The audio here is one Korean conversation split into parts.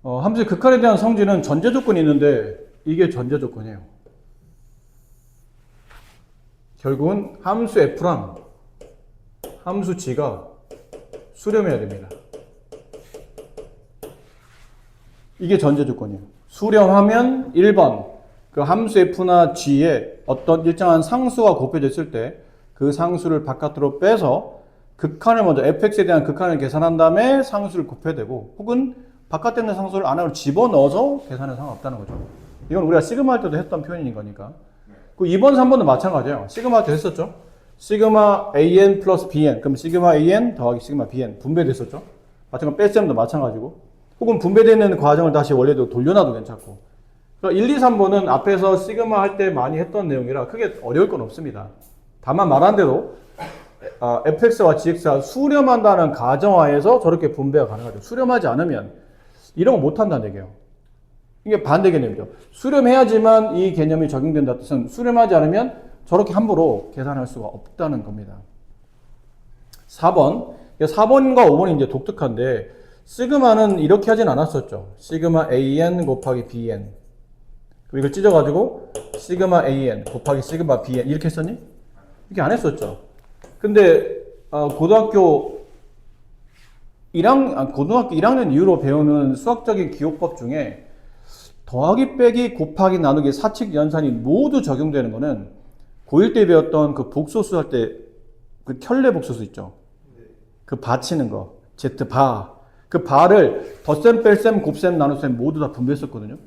함수의 극한에 대한 성질은 전제 조건이 있는데 이게 전제 조건이에요. 결국은 함수 f랑 함수 g가 수렴해야 됩니다. 이게 전제 조건이에요. 수렴하면 1번 그 함수 f나 g에 어떤 일정한 상수가 곱해졌을 때 그 상수를 바깥으로 빼서 극한을 먼저 fx에 대한 극한을 계산한 다음에 상수를 곱해야 되고, 혹은 바깥에 있는 상수를 안으로 집어넣어서 계산해도 상관없다는 거죠. 이건 우리가 시그마 할 때도 했던 표현인 거니까. 그 2번, 3번도 마찬가지예요. 시그마 할 때 했었죠. 시그마 an 플러스 bn, 그럼 시그마 an 더하기 시그마 bn 분배됐었죠. 마찬가지로 뺄셈도 마찬가지고, 혹은 분배되는 과정을 다시 원래대로 돌려놔도 괜찮고. 그러니까 1, 2, 3번은 앞에서 시그마 할 때 많이 했던 내용이라 크게 어려울 건 없습니다. 다만 말한 대로 fx와 gx가 수렴한다는 가정하에서 저렇게 분배가 가능하죠. 수렴하지 않으면 이런 거 못한다는 얘기예요. 이게 반대 개념이죠. 수렴해야지만 이 개념이 적용된다 뜻은 수렴하지 않으면 저렇게 함부로 계산할 수가 없다는 겁니다. 4번. 4번과 5번이 이제 독특한데, 시그마는 이렇게 하진 않았었죠. 시그마 an 곱하기 bn. 그럼 이걸 찢어가지고 시그마 an 곱하기 시그마 bn 이렇게 했었니? 이렇게 안 했었죠. 근데 고등학교 1학년 이후로 배우는 수학적인 기호법 중에 더하기 빼기 곱하기 나누기 사칙 연산이 모두 적용되는 거는 고1 때 배웠던 그 복소수 할 때 그 켤레 복소수 있죠. 그 바치는 거, Z바. 그 바를 덧셈, 뺄셈, 곱셈, 나눗셈 모두 다 분배했었거든요.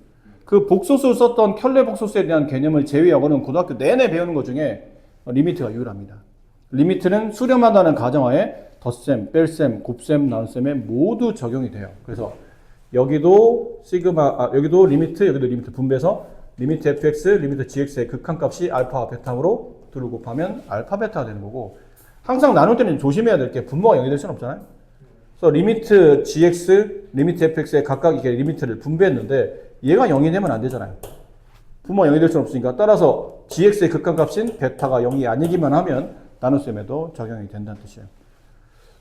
그 복소수 썼던 켤레 복소수에 대한 개념을 제외하고는 고등학교 내내 배우는 것 중에 리미트가 유일합니다. 리미트는 수렴한다는 가정하에 덧셈, 뺄셈, 곱셈, 나눗셈에 모두 적용이 돼요. 그래서 여기도 여기도 리미트 분배해서 리미트 fx, 리미트 gx의 극한값이 알파, 베타로 둘을 곱하면 알파, 베타가 되는 거고, 항상 나눌 때는 조심해야 될 게 분모가 0이 될 수는 없잖아요. 그래서 리미트 gx, 리미트 fx에 각각 이렇게 리미트를 분배했는데 얘가 0이 되면 안 되잖아요. 분모가 0이 될 수는 없으니까, 따라서 gx의 극한값인 베타가 0이 아니기만 하면 나눗셈에도 적용이 된다는 뜻이에요.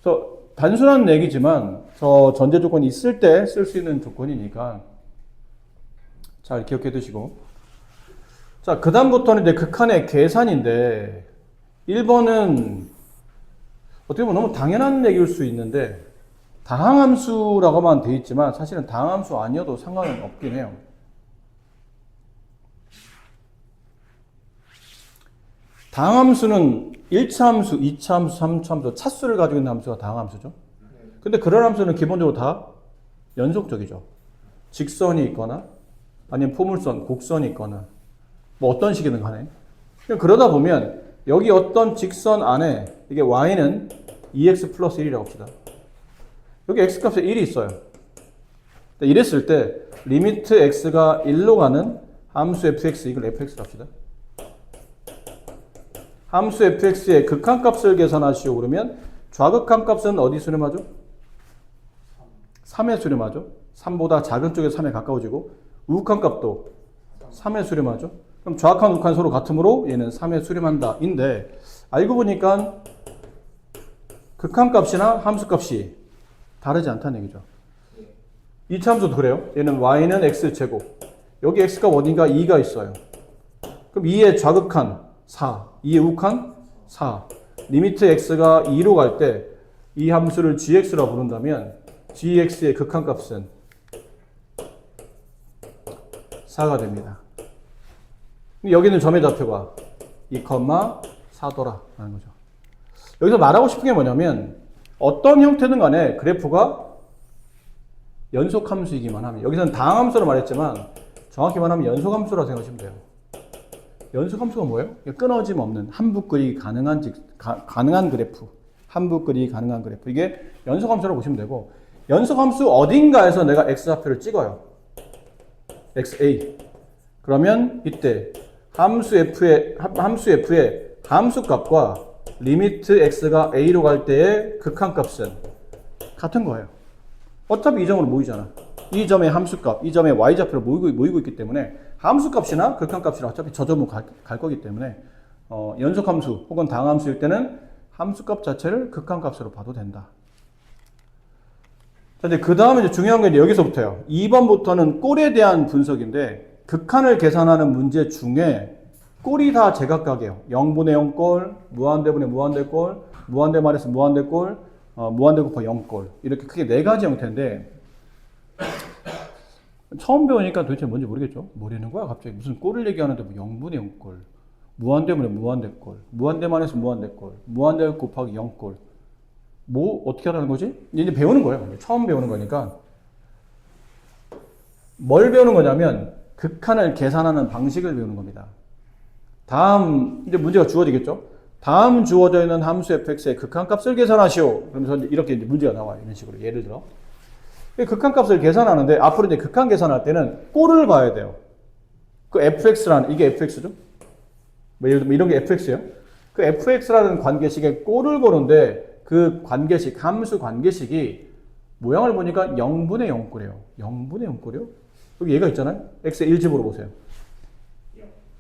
그래서 단순한 얘기지만 저 전제 조건이 있을 때 쓸 수 있는 조건이니까 잘 기억해 두시고. 자, 그 다음부터는 이제 극한의 계산인데, 1번은 어떻게 보면 너무 당연한 얘기일 수 있는데, 다항함수라고만 돼 있지만 사실은 다항함수 아니어도 상관은 없긴 해요. 다항함수는 1차 함수, 2차 함수, 3차 함수, 차수를 가지고 있는 함수가 다항함수죠. 근데 그런 함수는 기본적으로 다 연속적이죠. 직선이 있거나 아니면 포물선, 곡선이 있거나 뭐 어떤 식이든 간에. 그러다 보면 여기 어떤 직선 안에 이게 y는 2x 플러스 1이라고 합시다. 여기 x값에 1이 있어요. 이랬을 때 리미트 x가 1로 가는 함수 fx 이걸 fx로 합시다. 함수 fx의 극한값을 계산하시오 그러면 좌극한값은 어디 수렴하죠? 3에 수렴하죠. 3보다 작은 쪽에 3에 가까워지고, 우극한값도 3에 수렴하죠. 그럼 좌극한, 우극한 서로 같으므로 얘는 3에 수렴한다 인데, 알고 보니까 극한값이나 함수값이 다르지 않다는 얘기죠. 2차 함수도 그래요. 얘는 y는 x제곱, 여기 x값 어딘가 2가 있어요. 그럼 2의 좌극한 4, 2의 우극한 4. 리미트 x가 2로 갈 때 이 함수를 gx라 부른다면 gx의 극한값은 4가 됩니다. 여기는 점의 좌표가 2,4더라 라는 거죠. 여기서 말하고 싶은 게 뭐냐면, 어떤 형태든 간에 그래프가 연속함수이기만 하면, 여기서는 다항함수로 말했지만 정확히 말하면 연속함수라 생각하시면 돼요. 연속함수가 뭐예요? 끊어짐 없는 함부끄리 가능한 그래프. 함부끄리 가능한 그래프. 이게 연속함수라고 보시면 되고, 연속함수 어딘가에서 내가 x좌표를 찍어요. xa. 그러면 이때 함수 f의 함수값과 리미트 x가 a로 갈 때의 극한값은 같은 거예요. 어차피 이 점으로 모이잖아. 이 점의 함수값, 이 점의 y좌표로 모이고 있기 때문에 함수값이나 극한값이나 어차피 저 점으로 갈 거기 때문에 연속함수 혹은 다항함수일 때는 함수값 자체를 극한값으로 봐도 된다. 자, 이제 그 다음에 이제 중요한 게 이제 여기서부터요. 2번부터는 꼴에 대한 분석인데, 극한을 계산하는 문제 중에 꼴이 다 제각각이에요. 0분의 0꼴, 무한대분의 무한대꼴, 무한대 말해서 무한대꼴, 무한대 곱하기 0꼴. 이렇게 크게 네 가지 형태인데, 처음 배우니까 도대체 뭔지 모르겠죠? 뭐라는 거야? 갑자기 무슨 꼴을 얘기하는데 뭐 0분의 0꼴, 무한대분의 무한대꼴, 무한대 말해서 무한대꼴, 무한대 곱하기 0꼴. 뭐 어떻게 하라는 거지? 이제 배우는 거예요. 처음 배우는 거니까. 뭘 배우는 거냐면 극한을 계산하는 방식을 배우는 겁니다. 다음 이제 문제가 주어지겠죠? 다음 주어져 있는 함수 fx의 극한값을 계산하시오. 그러면서 이렇게 이제 문제가 나와요. 이런 식으로 예를 들어 극한값을 계산하는데 앞으로 이제 극한 계산할 때는 꼴을 봐야 돼요. 그 fx라는 이게 fx죠? 뭐 예를 들면 이런 게 fx예요. 그 fx라는 관계식의 꼴을 보는데 그 관계식 함수 관계식이 모양을 보니까 0분의 0꼴이에요. 0분의 0꼴이요? 여기 얘가 있잖아요. x의 1집으로 보세요.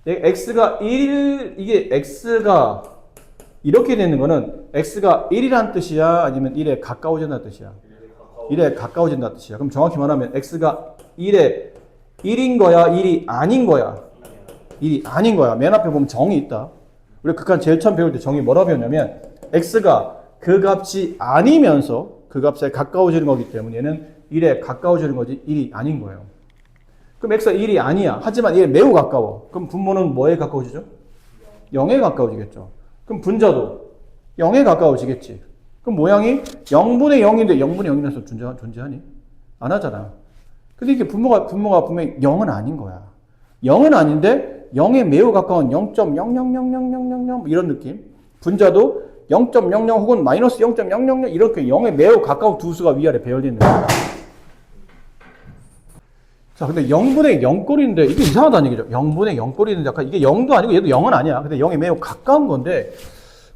x가 1, 이게 x가 이렇게 되는 거는 x가 1이란 뜻이야? 아니면 1에 가까워진다는 뜻이야? 1에 가까워진다는 뜻이야. 그럼 정확히 말하면 x가 1에 1인 거야? 1이 아닌 거야? 1이 아닌 거야. 맨 앞에 보면 정이 있다. 우리 극한 제일 처음 배울 때 정이 뭐라 배웠냐면 x가 그 값이 아니면서 그 값에 가까워지는 거기 때문에 얘는 1에 가까워지는 거지 1이 아닌 거예요. 그럼 x가 1이 아니야. 하지만 얘 매우 가까워. 그럼 분모는 뭐에 가까워지죠? 0에 가까워지겠죠. 그럼 분자도 0에 가까워지겠지. 그럼 모양이 0분의 0인데 0분의 0이라서 존재하니? 안 하잖아. 근데 이게 분모가 분명히 0은 아닌 거야. 0은 아닌데 0에 매우 가까운 0.0000000 이런 느낌. 분자도 0.00 혹은 마이너스 0.000 이렇게 0에 매우 가까운 두 수가 위아래 배열되어 있는 거야. 자, 근데 0분의 0꼴인데 이게 이상하다는 얘기죠. 0분의 0꼴인데 약간 이게 0도 아니고 얘도 0은 아니야. 근데 0에 매우 가까운 건데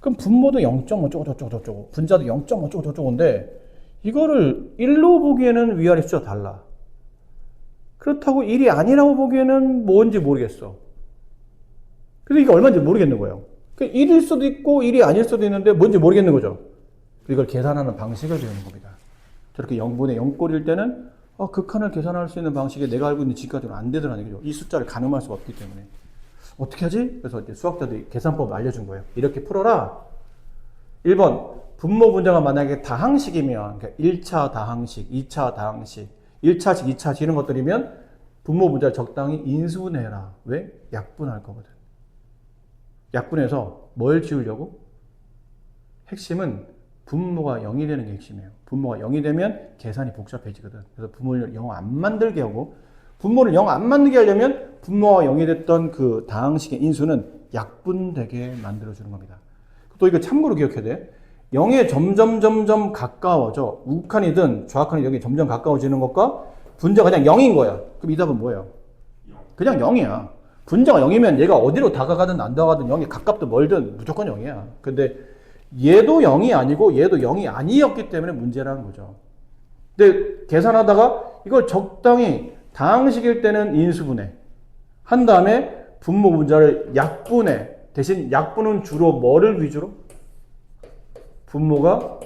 그럼 분모도 0.어쩌고저쩌고 분자도 0.어쩌고저쩌고인데 이거를 1로 보기에는 위아래 숫자가 달라. 그렇다고 1이 아니라고 보기에는 뭔지 모르겠어. 근데 이게 얼마인지 모르겠는 거예요. 1일 수도 있고 1이 아닐 수도 있는데 뭔지 모르겠는 거죠. 이걸 계산하는 방식을 배우는 겁니다. 저렇게 0분의 0꼴일 때는 극한을 계산할 수 있는 방식이 내가 알고 있는 지금까지는 안 되더라는 거죠. 이 숫자를 가늠할 수가 없기 때문에. 어떻게 하지? 그래서 이제 수학자들이 계산법을 알려준 거예요. 이렇게 풀어라. 1번, 분모 분자가 만약에 다항식이면, 그러니까 1차 다항식, 2차 다항식, 1차식, 2차식 이런 것들이면 분모 분자를 적당히 인수분해해라. 왜? 약분할 거거든. 약분해서 뭘 지우려고? 핵심은 분모가 0이 되는 게 핵심이에요. 분모가 0이 되면 계산이 복잡해지거든. 그래서 분모를 0 안 만들게 하고 분모를 0 안 만들게 하려면 분모가 0이 됐던 그 다항식의 인수는 약분되게 만들어주는 겁니다. 또 이거 참고로 기억해야 돼. 0에 점점 가까워져. 우극한이든 좌극한이든 여기 점점 가까워지는 것과 분자가 그냥 0인 거야. 그럼 이 답은 뭐예요? 그냥 0이야. 분자가 0이면 얘가 어디로 다가가든 안 다가가든 0이 가깝든 멀든 무조건 0이야. 근데 얘도 0이 아니고 얘도 0이 아니었기 때문에 문제라는 거죠. 근데 계산하다가 이걸 적당히 다항식일 때는 인수분해 한 다음에 분모 분자를 약분해. 대신 약분은 주로 뭐를 위주로? 분모가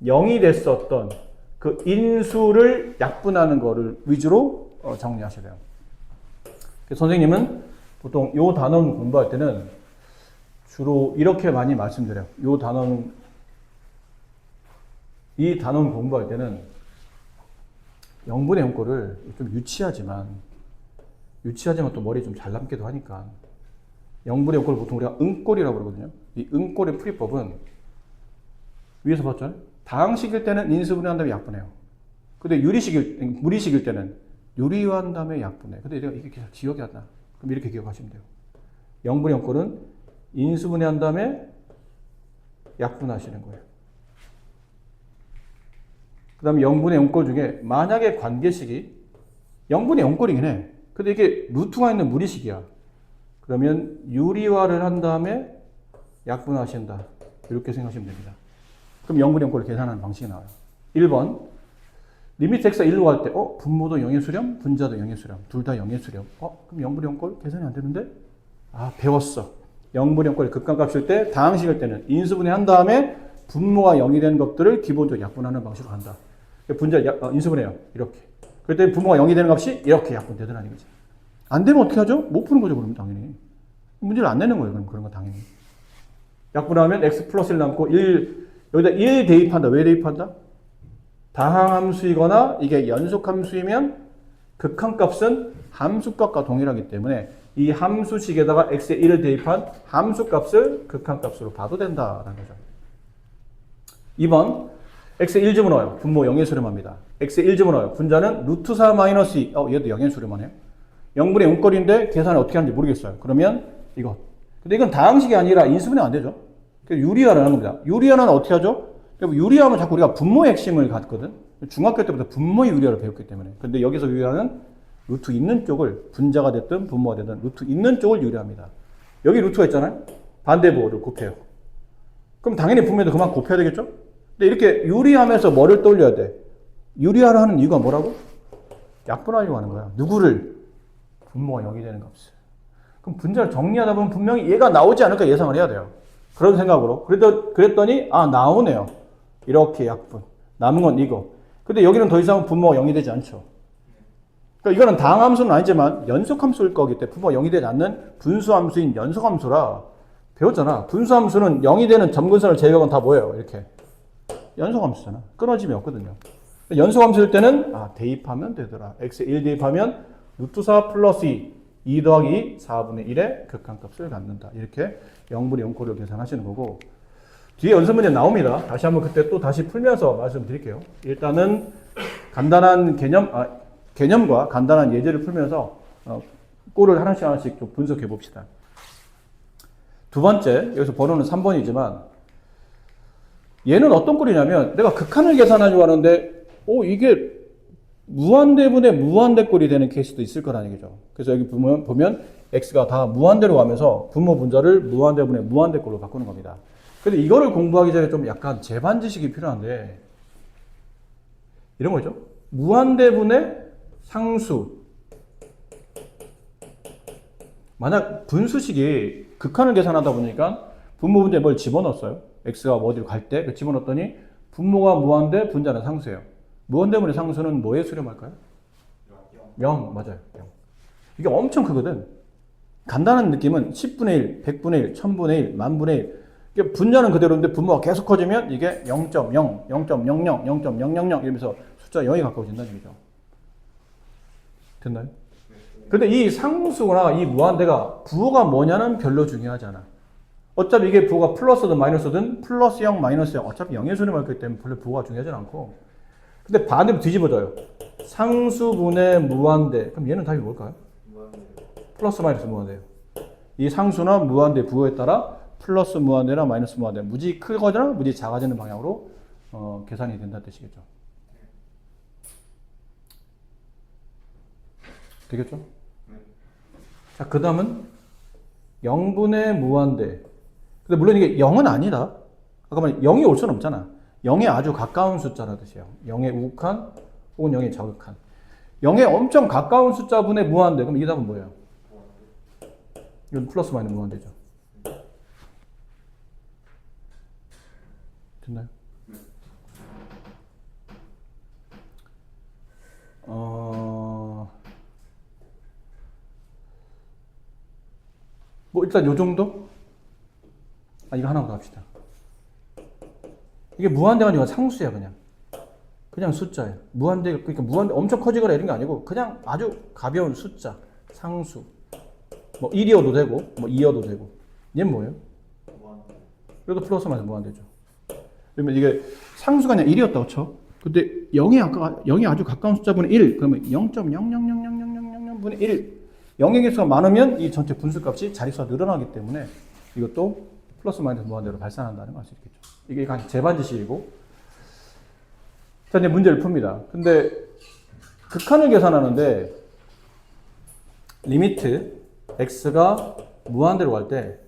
0이 됐었던 그 인수를 약분하는 거를 위주로 정리하셔야 돼요. 선생님은 보통 요 단원 공부할 때는 주로 이렇게 많이 말씀드려요. 이 단원 공부할 때는 0분의 0꼴을 좀 유치하지만 또 머리에 좀 잘 남기도 하니까 0분의 0꼴을 보통 우리가 응꼴이라고 그러거든요. 이 응꼴의 풀이법은 위에서 봤잖아요. 다항식일 때는 인수분해한 다음에 약분해요. 근데 무리식일 때는 유리화한 다음에 약분해. 근데 내가 이게 기억이 안 나. 그럼 이렇게 기억하시면 돼요. 0분의 0꼴은 인수분해한 다음에 약분하시는 거예요. 그 다음에 0분의 0꼴 중에 만약에 관계식이 0분의 0꼴이긴 해. 근데 이게 루트가 있는 무리식이야. 그러면 유리화를 한 다음에 약분하신다. 이렇게 생각하시면 됩니다. 그럼 0분의 0꼴을 계산하는 방식이 나와요. 1번 리미트 x가 1로 갈 때 분모도 0의 수렴, 분자도 0의 수렴. 둘 다 0의 수렴. 그럼 0분의 0꼴 계산이 안 되는데? 배웠어. 0분의 0꼴의 극한값일 때 다항식일 때는 인수분해 한 다음에 분모가 0이 된 것들을 기본적으로 약분하는 방식으로 간다. 분자 인수분해요. 이렇게. 그랬더니 분모가 0이 되는 값이 이렇게 약분 되더라는 거지. 안 되면 어떻게 하죠? 못 푸는 거죠, 그러면 당연히. 문제를 안 내는 거예요, 그럼 그런 거 당연히. 약분하면 x 플러스 1 남고 1, 여기다 1 대입한다. 왜 대입한다? 다항함수이거나 이게 연속함수이면 극한값은 함수값과 동일하기 때문에 이 함수식에다가 x에 1을 대입한 함수값을 극한값으로 봐도 된다라는 거죠. 2번 x에 1 집어넣어요. 분모 0의 수렴합니다. x에 1 집어넣어요. 분자는 루트 4 마이너스 2. 얘도 0의 수렴하네요. 0분의 0거리인데 계산을 어떻게 하는지 모르겠어요. 그러면 이거. 근데 이건 다항식이 아니라 인수분해 안 되죠. 유리화를 하는 겁니다. 유리화는 어떻게 하죠? 유리화하면 자꾸 우리가 분모의 핵심을 갖거든. 중학교 때부터 분모의 유리화를 배웠기 때문에. 근데 여기서 유리화는 루트 있는 쪽을 분자가 됐든 분모가 됐든 루트 있는 쪽을 유리합니다. 여기 루트가 있잖아요. 반대부호를 곱해요. 그럼 당연히 분모에도 그만 곱해야 되겠죠? 근데 이렇게 유리하면서 뭐를 떠올려야 돼? 유리화를 하는 이유가 뭐라고? 약분하려고 하는 거야. 누구를? 분모가 0이 되는 값을. 그럼 분자를 정리하다 보면 분명히 얘가 나오지 않을까 예상을 해야 돼요. 그런 생각으로. 그랬더니 나오네요. 이렇게 약분. 남은 건 이거. 근데 여기는 더 이상 분모가 0이 되지 않죠. 그러니까 이거는 다항함수는 아니지만 연속함수일 거기 때문에 분모가 0이 되지 않는 분수함수인 연속함수라 배웠잖아. 분수함수는 0이 되는 점근선을 제외하고는 다 뭐예요? 이렇게. 연속함수잖아. 끊어짐이 없거든요. 연속함수일 때는 대입하면 되더라. x에 1 대입하면 루트 4 플러스 2 더하기 4분의 1의 극한값을 갖는다. 이렇게 0분의 0코를 계산하시는 거고 뒤에 연습 문제 나옵니다. 다시 한번 그때 또 다시 풀면서 말씀드릴게요. 일단은 간단한 개념과 간단한 예제를 풀면서 꼴을 하나씩 좀 분석해 봅시다. 두 번째, 여기서 번호는 3번이지만 얘는 어떤 꼴이냐면 내가 극한을 계산하려고 하는데 이게 무한대분의 무한대꼴이 되는 케이스도 있을 거라는 얘기죠. 그래서 여기 보면 x가 다 무한대로 가면서 분모 분자를 무한대분의 무한대꼴로 바꾸는 겁니다. 근데 이거를 공부하기 전에 좀 약간 재반 지식이 필요한데 이런 거죠. 무한대분의 상수. 만약 분수식이 극한을 계산하다 보니까 분모 분자에 뭘 집어넣었어요. x가 어디로 갈 때 집어넣었더니 분모가 무한대, 분자는 상수예요. 무한대분의 상수는 뭐에 수렴할까요? 0, 맞아요. 0. 이게 엄청 크거든. 간단한 느낌은 10분의 1, 100분의 1, 1000분의 1, 만분의 1. 이게 분자는 그대로인데 분모가 계속 커지면 이게 0.0, 0.00, 0.000 이러면서 숫자 0이 가까워진다는 얘기죠. 됐나요? 근데 이 상수나 이 무한대가 부호가 뭐냐는 별로 중요하지 않아. 어차피 이게 부호가 플러스든 마이너스든 플러스 0, 마이너스 0 어차피 0에 수렴할 거기 때문에 별로 부호가 중요하지 않고 근데 반대로 뒤집어져요. 상수분의 무한대. 그럼 얘는 답이 뭘까요? 플러스 마이너스 무한대예요. 이 상수나 무한대 부호에 따라 플러스 무한대나 마이너스 무한대 무지 크거나 무지 작아지는 방향으로 계산이 된다는 뜻이겠죠. 되겠죠? 자, 그 다음은 0분의 무한대. 근데 물론 이게 0은 아니다. 아까 말한 0이 올 수는 없잖아. 0에 아주 가까운 숫자라는 뜻이에요. 0에 우극한 혹은 0에 저극한. 0에 엄청 가까운 숫자분의 무한대. 그럼 이 답은 뭐예요? 이건 플러스 마이너스 무한대죠. 됐나요? 뭐 일단 요 정도? 이거 하나 더 합시다. 이게 무한대가 아니라 상수야 그냥 숫자예요. 무한대 그러니까 무한대 엄청 커지거나 이런 게 아니고 그냥 아주 가벼운 숫자 상수. 뭐 1이어도 되고 뭐 2여도 되고. 얘는 뭐예요? 무한대. 그래도 플러스 마이너스 무한대죠. 그러면 이게 상수가 그냥 1이었다고 쳐. 근데 0이 아주 가까운 숫자분의 1 그러면 0.000000000분의 1 0의 개수가 많으면 이 전체 분수값이 자릿수가 늘어나기 때문에 이것도 플러스 마이너스 무한대로 발산한다는 걸 알 수 있겠죠. 이게 재반 지식이고. 자, 이제 문제를 풉니다. 근데 극한을 계산하는데 리미트 x가 무한대로 갈 때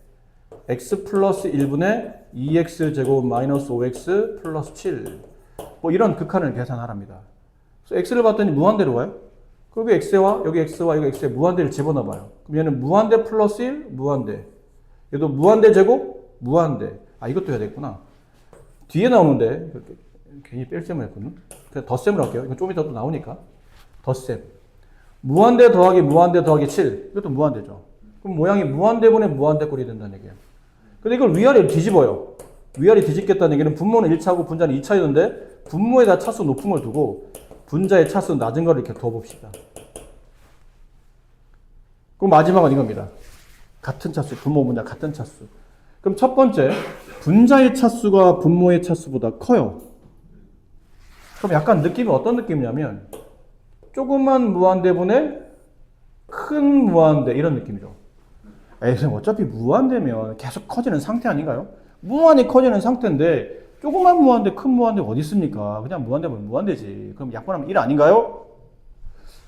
x 플러스 1분의 2x 제곱 마이너스 5x 플러스 7 뭐 이런 극한을 계산하랍니다. 그래서 x를 봤더니 무한대로 가요. 그리고 여기 x와 여기 x에 무한대를 집어넣어봐요. 그럼 얘는 무한대 플러스 1 무한대. 얘도 무한대 제곱 무한대. 이것도 해야 되겠구나. 뒤에 나오는데 괜히 뺄셈을 했거든요. 그냥 덧셈을 할게요. 이건 좀 이따 또 나오니까. 덧셈. 무한대 더하기 무한대 더하기 7. 이것도 무한대죠. 그럼 모양이 무한대분의 무한대 꼴이 된다는 얘기예요. 근데 이걸 위아래로 뒤집어요. 위아래 뒤집겠다는 얘기는 분모는 1차고 분자는 2차였는데 분모에다 차수 높은 걸 두고 분자의 차수 낮은 걸 이렇게 둬봅시다. 그럼 마지막은 이겁니다. 같은 차수, 분모 분자 같은 차수. 그럼 첫 번째, 분자의 차수가 분모의 차수보다 커요. 그럼 약간 느낌이 어떤 느낌이냐면 조그만 무한대분의 큰 무한대 이런 느낌이죠. 에이, 선생님 어차피 무한대면 계속 커지는 상태 아닌가요? 무한히 커지는 상태인데 조그만 무한대, 큰 무한대 어디 있습니까? 그냥 무한대면 무한대지. 그럼 약분하면 1 아닌가요?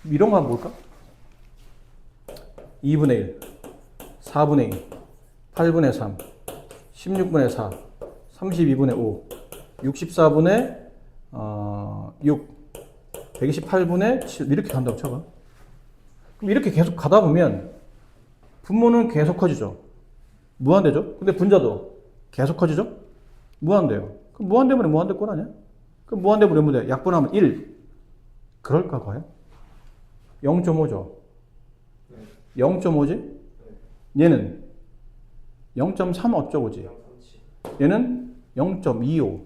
이런 거 한번 볼까? 2분의 1, 4분의 2, 8분의 3, 16분의 4, 32분의 5, 64분의 6, 128분의 7 이렇게 간다고 쳐봐. 그럼 이렇게 계속 가다 보면 분모는 계속 커지죠. 무한대죠. 근데 분자도 계속 커지죠. 무한대요. 그럼 무한대분의 무한대 꼴 아니야? 그럼 무한대분의 무한대 약분하면 1. 그럴까 과연? 0.5죠. 0.5지? 얘는 0.3 어쩌고지? 얘는 0.25.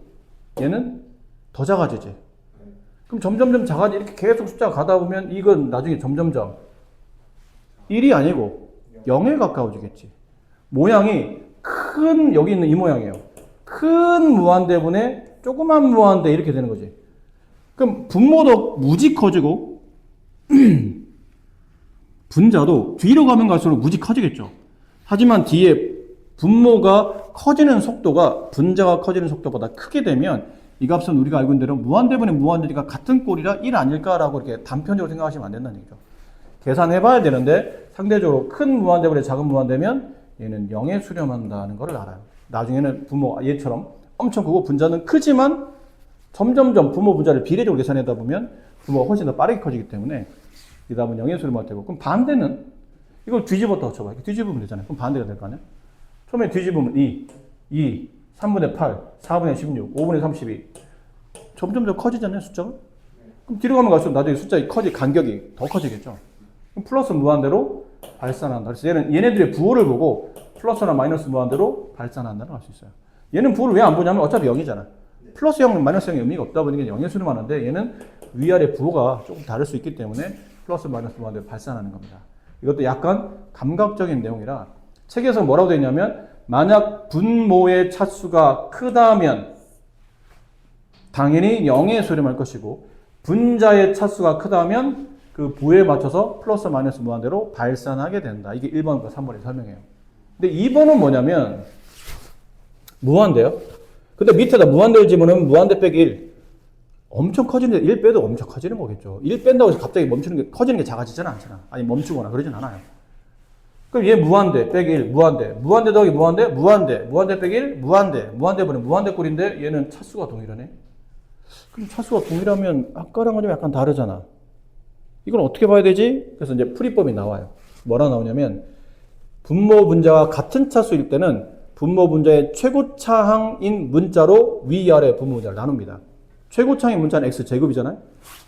얘는 더 작아지지. 그럼 점점점 작아지 이렇게 계속 숫자가 가다 보면 이건 나중에 점점점 1이 아니고 0에 가까워지겠지. 모양이 큰 여기 있는 이 모양이에요. 큰 무한대분의 조그만 무한대 이렇게 되는 거지. 그럼 분모도 무지 커지고 분자도 뒤로 가면 갈수록 무지 커지겠죠. 하지만 뒤에 분모가 커지는 속도가 분자가 커지는 속도보다 크게 되면 이 값은 우리가 알고 있는 대로 무한대분의 무한대가 같은 꼴이라 1 아닐까라고 이렇게 단편적으로 생각하시면 안 된다는 얘기죠. 계산해 봐야 되는데 상대적으로 큰 무한대분의 작은 무한대면 얘는 0에 수렴한다는 걸 알아요. 나중에는 분모 얘처럼 엄청 크고 분자는 크지만 점점점 분모 분자를 비례적으로 계산하다 보면 분모가 훨씬 더 빠르게 커지기 때문에 이 답은 0에 수렴할 테고, 그럼 반대는 이걸 뒤집었다고 쳐봐. 뒤집으면 되잖아요. 그럼 반대가 될 거 아니야? 처음에 뒤집으면 2, 3분의 8, 4분의 16, 5분의 32. 점점 더 커지잖아요, 숫자가? 그럼 뒤로 가면 갈수록 나중에 숫자의 간격이 더 커지겠죠. 그럼 플러스 무한대로 발산한다. 그래서 얘네들의 부호를 보고 플러스나 마이너스 무한대로 발산한다고 할 수 있어요. 얘는 부호를 왜 안 보냐면 어차피 0이잖아. 플러스 0, 마이너스 0이 의미가 없다 보니까 0에 수렴하는데 얘는 위아래 부호가 조금 다를 수 있기 때문에 플러스 마이너스 무한대로 발산하는 겁니다. 이것도 약간 감각적인 내용이라 책에서 뭐라고 되어 있냐면 만약 분모의 차수가 크다면 당연히 0에 수렴할 것이고 분자의 차수가 크다면 그 부호에 맞춰서 플러스 마이너스 무한대로 발산하게 된다. 이게 1번과 3번의 설명이에요. 근데 2번은 뭐냐면 무한대요. 근데 밑에다 무한대를 집으면 무한대 빼기 1. 엄청 커지는데 1 빼도 엄청 커지는 거겠죠. 1 뺀다고 해서 갑자기 멈추는 게 커지는 게 작아지지는 않잖아. 아니 멈추거나 그러진 않아요. 그럼 얘 무한대 빼기 1 무한대 더하기 무한대 빼기 1 무한대분의 무한대 꼴인데 얘는 차수가 동일하네. 그럼 차수가 동일하면 아까랑은 좀 약간 다르잖아. 이걸 어떻게 봐야 되지? 그래서 이제 풀이법이 나와요. 뭐라 나오냐면 분모 분자가 같은 차수일 때는 분모 분자의 최고차항인 문자로 위아래 분모 분자를 나눕니다. 최고차항인 문자는 x제곱이잖아요.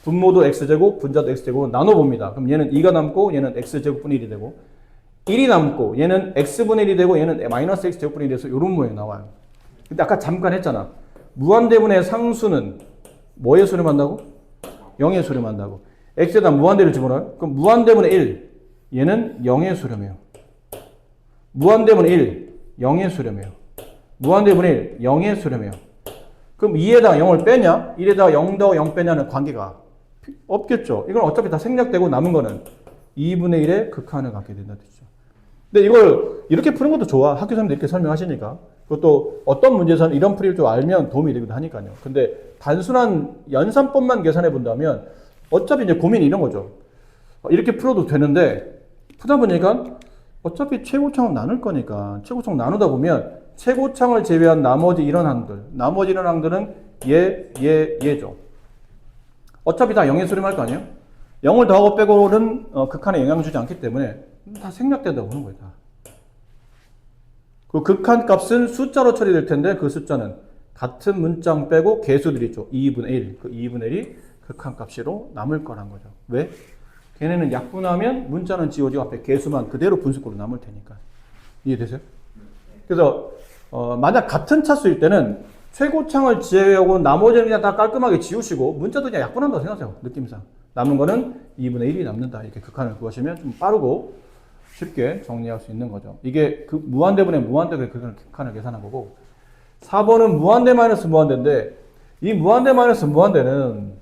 분모도 x제곱, 분자도 x제곱을 나눠봅니다. 그럼 얘는 2가 남고 얘는 x제곱분의 1이 되고 1이 남고 얘는 x분의 1이 되고 얘는 마이너스 x제곱분의 1이 돼서 이런 모양이 나와요. 근데 아까 잠깐 했잖아. 무한대분의 상수는 뭐에 수렴한다고? 0에 수렴한다고. x에다 무한대를 집어넣어요. 그럼 무한대분의 1 얘는 0에 수렴해요. 무한대분의 1 0에 수렴해요. 무한대분의 1 0에 수렴해요. 그럼 2에다가 0을 빼냐? 1에다가 0 더하고 0 빼냐는 관계가 없겠죠. 이건 어차피 다 생략되고 남은 거는 2분의 1의 극한을 갖게 된다는 뜻이죠. 근데 이걸 이렇게 푸는 것도 좋아. 학교 선생님들 이렇게 설명하시니까. 그것도 어떤 문제에서는 이런 풀이를 좀 알면 도움이 되기도 하니까요. 근데 단순한 연산법만 계산해 본다면 어차피 이제 고민이 이런 거죠. 이렇게 풀어도 되는데 푸다 보니까 어차피 최고창을 나눌 거니까 최고창 나누다 보면 최고창을 제외한 나머지 이런 항들은 얘죠. 어차피 다 0에 수렴할 거 아니에요? 0을 더하고 빼고는 극한에 영향을 주지 않기 때문에 다 생략된다고 보는 거예요. 다. 그 극한 값은 숫자로 처리될 텐데 그 숫자는 같은 문장 빼고 개수들이 있죠. 2분의 1. 그 2분의 1이 극한값으로 남을 거란 거죠. 왜? 걔네는 약분하면 문자는 지워지고 앞에 개수만 그대로 분수꼴로 남을 테니까. 이해되세요? 그래서 만약 같은 차수일 때는 최고창을 제외하고 나머지는 그냥 다 깔끔하게 지우시고 문자도 그냥 약분한다고 생각하세요. 느낌상. 남은 거는 2분의 1이 남는다. 이렇게 극한을 구하시면 좀 빠르고 쉽게 정리할 수 있는 거죠. 이게 그 무한대분의 무한대의 극한을 계산한 거고 4번은 무한대 마이너스 무한대인데 이 무한대 마이너스 무한대는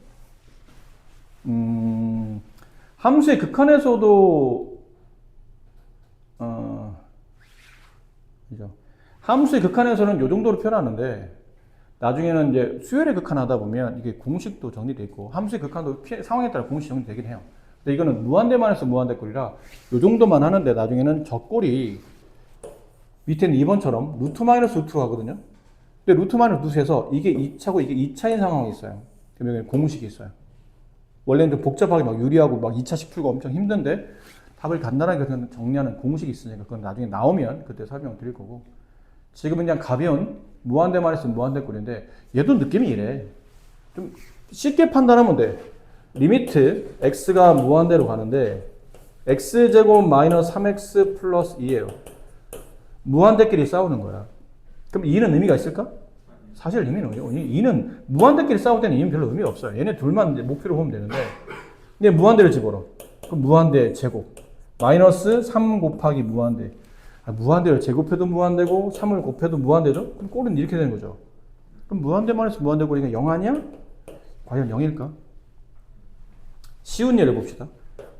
함수의 극한에서도 그죠? 함수의 극한에서는 이 정도로 표현하는데 나중에는 이제 수열의 극한하다 보면 이게 공식도 정리되어 있고 함수의 극한도 상황에 따라 공식 정리되긴 해요. 근데 이거는 무한대 마이너스 무한대 꼴이라 이 정도만 하는데 나중에는 저 꼴이 밑에는 2번처럼 루트 마이너스 루트로 하거든요. 근데 루트 마이너스 루트에서 이게 2차고 이게 2차인 상황이 있어요. 그러면 여기 공식이 있어요. 원래는 좀 복잡하게 막 유리하고 막 2차식 풀고 엄청 힘든데 답을 간단하게 정리하는 공식이 있으니까 그건 나중에 나오면 그때 설명 드릴 거고 지금은 그냥 가벼운 무한대 마이너스 무한대 꼴인데 얘도 느낌이 이래. 좀 쉽게 판단하면 돼. 리미트 x가 무한대로 가는데 x제곱 마이너스 3x 플러스 2예요. 무한대끼리 싸우는 거야. 그럼 2는 의미가 있을까? 사실 의미는 없죠. 2는 무한대끼리 싸울 때는 2는 별로 의미가 없어요. 얘네 둘만 이제 목표로 보면 되는데 근데 무한대를 집어넣어. 그럼 무한대 제곱 마이너스 3 곱하기 무한대 무한대를 제곱해도 무한대고 3을 곱해도 무한대죠? 그럼 꼴은 이렇게 되는 거죠. 그럼 무한대 마이너스 무한대 꼴이니까 0 아니야? 과연 0일까? 쉬운 예를 봅시다.